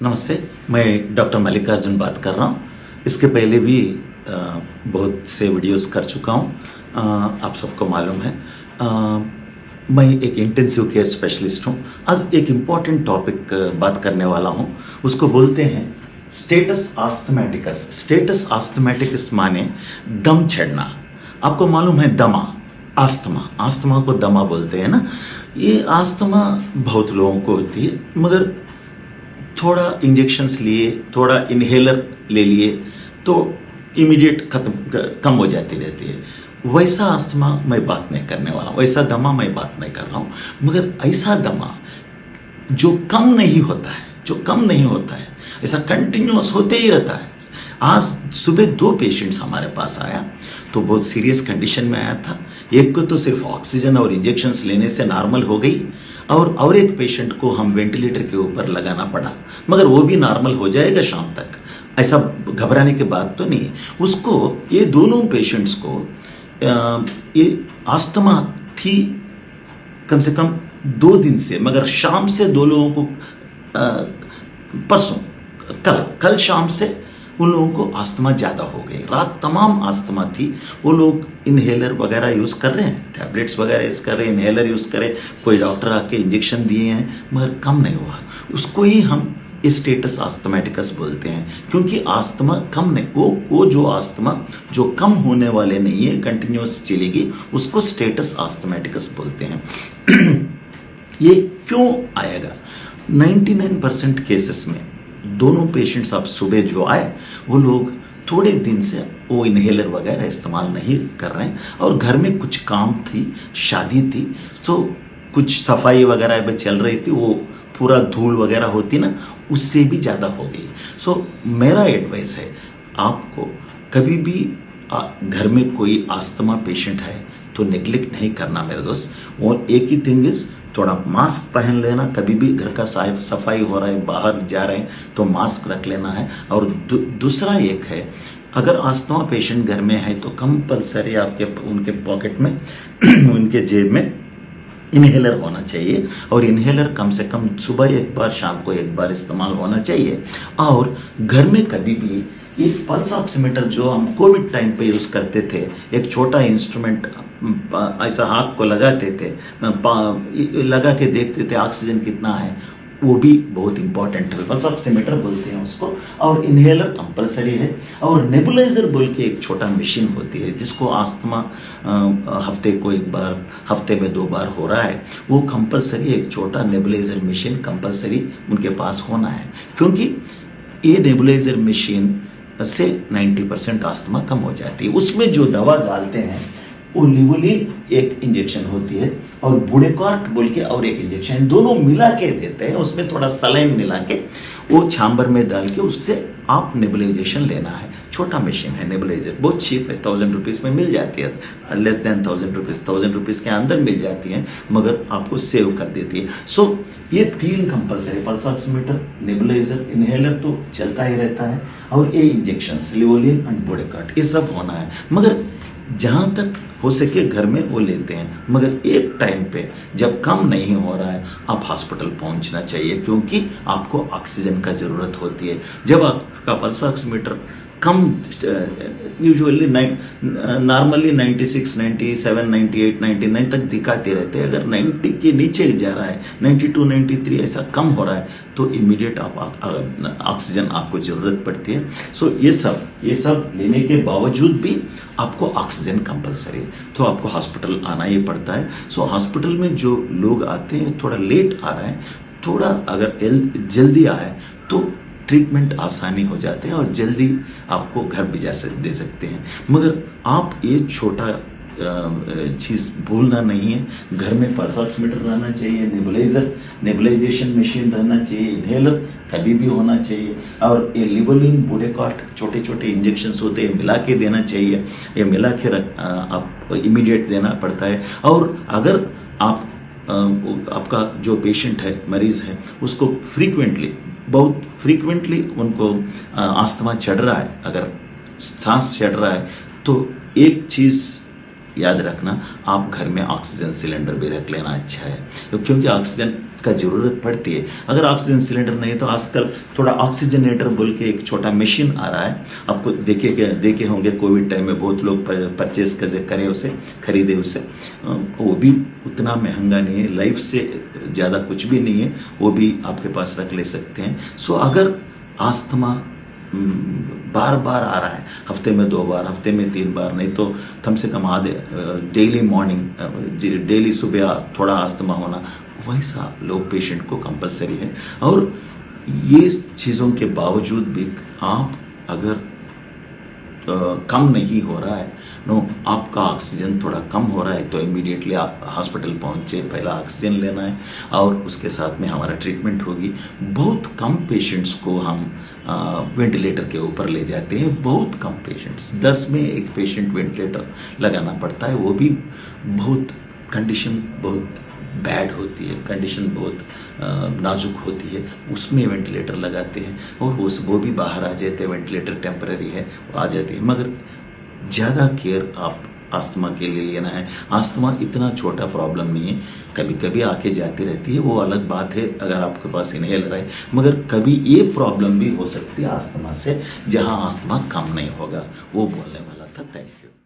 नमस्ते, मैं डॉक्टर मल्लिकार्जुन बात कर रहा हूँ। इसके पहले भी बहुत से वीडियोस कर चुका हूँ। आप सबको मालूम है। मैं एक इंटेंसिव केयर स्पेशलिस्ट हूँ। आज एक इम्पॉर्टेंट टॉपिक बात करने वाला हूँ। उसको बोलते हैं स्टेटस आस्थमैटिकस। स्टेटस आस्थमैटिकस माने दम चढ़ना। आपको मालूम है दमा, आस्थमा, आस्थमा को दमा बोलते हैं ना। ये आस्थमा बहुत लोगों को होती है, मगर थोड़ा इंजेक्शंस लिए, थोड़ा इनहेलर ले लिए तो इमीडिएट कम हो जाती रहती है। वैसा अस्थमा मैं बात नहीं करने वाला हूँ, वैसा दमा मैं बात नहीं कर रहा हूँ। मगर ऐसा दमा जो कम नहीं होता है, जो कम नहीं होता है, ऐसा कंटिन्यूअस होते ही रहता है। आज सुबह 2 पेशेंट्स हमारे पास आया तो बहुत सीरियस कंडीशन में आया था। एक को तो सिर्फ ऑक्सीजन और इंजेक्शंस लेने से नॉर्मल हो गई, और एक पेशेंट को हम वेंटिलेटर के ऊपर लगाना पड़ा, मगर वो भी नॉर्मल हो जाएगा शाम तक। ऐसा घबराने की बात तो नहीं। उसको, ये दोनों पेशेंट्स को ये आस्थमा थी कम से कम 2 दिन से, मगर शाम से 2 लोगों को परसों कल शाम से उन लोगों को आस्थमा ज्यादा हो गई। रात तमाम आस्थमा थी। वो लोग इनहेलर वगैरह यूज कर रहे हैं, टैबलेट्स वगैरह यूज कर रहे हैं, इनहेलर यूज करे, कोई डॉक्टर आके इंजेक्शन दिए हैं, मगर कम नहीं हुआ। उसको ही हम स्टेटस आस्थमैटिकस बोलते हैं, क्योंकि आस्थमा कम नहीं, वो जो आस्थमा जो कम होने वाले नहीं है, कंटिन्यूअस चलेगी, उसको स्टेटस आस्थमैटिकस बोलते हैं। ये क्यों आएगा? 99% केसेस में दोनों पेशेंट्स अब सुबह जो आए वो लोग थोड़े दिन से वो इनहेलर वगैरह इस्तेमाल नहीं कर रहे हैं, और घर में कुछ काम थी, शादी थी, तो कुछ सफाई वगैरह भी चल रही थी, वो पूरा धूल वगैरह होती ना, उससे भी ज़्यादा हो गई। सो मेरा एडवाइस है आपको, कभी भी घर में कोई आस्थमा पेशेंट है तो नेग्लेक्ट नहीं करना मेरे दोस्त। और एक ही थिंग इज, थोड़ा मास्क पहन लेना। कभी भी घर का सफाई हो रहा है, बाहर जा रहे हैं तो मास्क रख लेना है। और दूसरा एक है, अगर आस्थमा पेशेंट घर में है तो कंपलसरी आपके उनके पॉकेट में उनके जेब में इनहेलर होना चाहिए, और इनहेलर कम से कम सुबह एक बार, शाम को एक बार इस्तेमाल होना चाहिए। और घर में कभी भी ये पल्स ऑक्सीमीटर जो हम कोविड टाइम पे यूज करते थे, एक छोटा इंस्ट्रूमेंट ऐसा हाथ को लगाते थे, लगा के देखते थे ऑक्सीजन कितना है, वो भी बहुत इंपॉर्टेंट है। पल्स ऑक्सीमीटर बोलते हैं उसको। और इनहेलर कंपलसरी है। और नेबुलाइजर बोल के एक छोटा मशीन होती है, जिसको आस्थमा हफ्ते को एक बार, हफ्ते में 2 बार हो रहा है, वो कंपलसरी एक छोटा नेबुलाइजर मशीन कंपलसरी उनके पास होना है, क्योंकि ये नेबुलाइजर मशीन से 90% आस्थमा कम हो जाती है। उसमें जो दवा डालते हैं वो लिवोलिन एक इंजेक्शन होती है, और बुडेकॉर्ट बोल के और एक इंजेक्शन, दोनों मिला के देते हैं। उसमें थोड़ा सलाइन मिला के वो छाम्बर में डाल के उससे आप नेबुलाइजेशन लेना है। छोटा मशीन है नेबुलाइजर, बहुत चीप है, 1000 रुपीज में मिल जाती है, लेस देन 1000 रुपीज, 1000 रुपीज के अंदर मिल जाती है, मगर आपको सेव कर देती है। सो ये 3 compulsory, pulse oximeter, nebuliser, inhaler तो चलता ही रहता है, और ये इंजेक्शन लिवोलिन एंड बुडेकॉर्ट, ये सब होना है। मगर जहां तक हो सके घर में वो लेते हैं, मगर एक टाइम पे जब कम नहीं हो रहा है, आप हॉस्पिटल पहुंचना चाहिए, क्योंकि आपको ऑक्सीजन का जरूरत होती है। जब आपका पल्स ऑक्सीमीटर कम, यूजुअली नॉर्मली 96, 97, 98, 99 तक दिखाते रहते हैं। अगर 90 के नीचे जा रहा है, 92, 93 ऐसा कम हो रहा है, तो इमीडिएट आप ऑक्सीजन आपको जरूरत पड़ती है। सो ये सब लेने के बावजूद भी आपको ऑक्सीजन कंपलसरी, तो आपको हॉस्पिटल आना ही पड़ता है। सो हॉस्पिटल में जो लोग आते हैं, थोड़ा लेट आ रहे हैं, थोड़ा अगर जल्दी आए तो ट्रीटमेंट आसानी हो जाते हैं, और जल्दी आपको घर भी दे सकते हैं। मगर आप ये छोटा चीज भूलना नहीं है, घर में पल्स ऑक्सीमीटर रहना चाहिए, नेबुलाइजेशन मशीन रहना चाहिए, इनहेलर कभी भी होना चाहिए, और ये लिवोलिन, बुडेकॉर्ट छोटे छोटे इंजेक्शन होते हैं, मिला के देना चाहिए। ये मिला के आप इमीडिएट देना पड़ता है। और अगर आपका जो पेशेंट है, मरीज है, उसको बहुत फ्रीक्वेंटली उनको आस्थमा चढ़ रहा है, अगर सांस चढ़ रहा है, तो एक चीज याद रखना, आप घर में ऑक्सीजन सिलेंडर भी रख लेना अच्छा है, क्योंकि ऑक्सीजन का जरूरत पड़ती है। अगर ऑक्सीजन सिलेंडर नहीं तो आजकल थोड़ा ऑक्सीजनेटर बोल के एक छोटा मशीन आ रहा है, आपको देखे होंगे कोविड टाइम में बहुत लोग परचेज करे उसे, खरीदे उसे। वो भी उतना महंगा नहीं है, लाइफ से ज़्यादा कुछ भी नहीं है, वो भी आपके पास रख ले सकते हैं। सो अगर आस्थमा बार बार आ रहा है, हफ्ते में 2 बार, हफ्ते में 3 बार, नहीं तो कम से कम आधे डेली मॉर्निंग, डेली सुबह थोड़ा आस्थमा होना, वैसा लोग पेशेंट को कंपलसरी है। और ये चीज़ों के बावजूद भी आप अगर कम नहीं हो रहा है, आपका ऑक्सीजन थोड़ा कम हो रहा है, तो इमीडिएटली आप हॉस्पिटल पहुंचे, पहला ऑक्सीजन लेना है और उसके साथ में हमारा ट्रीटमेंट होगी। बहुत कम पेशेंट्स को हम वेंटिलेटर के ऊपर ले जाते हैं, बहुत कम पेशेंट्स, 10 में एक पेशेंट वेंटिलेटर लगाना पड़ता है, वो भी बहुत कंडीशन बहुत बैड होती है, कंडीशन बहुत नाजुक होती है, उसमें वेंटिलेटर लगाते हैं और वो भी बाहर आ जाते हैं, वेंटिलेटर टेम्पररी है, वो आ जाती है। मगर ज़्यादा केयर आप आस्थमा के लिए लेना है। आस्थमा इतना छोटा प्रॉब्लम नहीं है, कभी कभी आके जाती रहती है, वो अलग बात है अगर आपके पास इनहेलर है, मगर कभी ये प्रॉब्लम भी हो सकती है आस्थमा से, जहाँ आस्थमा कम नहीं होगा। वो बोलने वाला था। Thank you.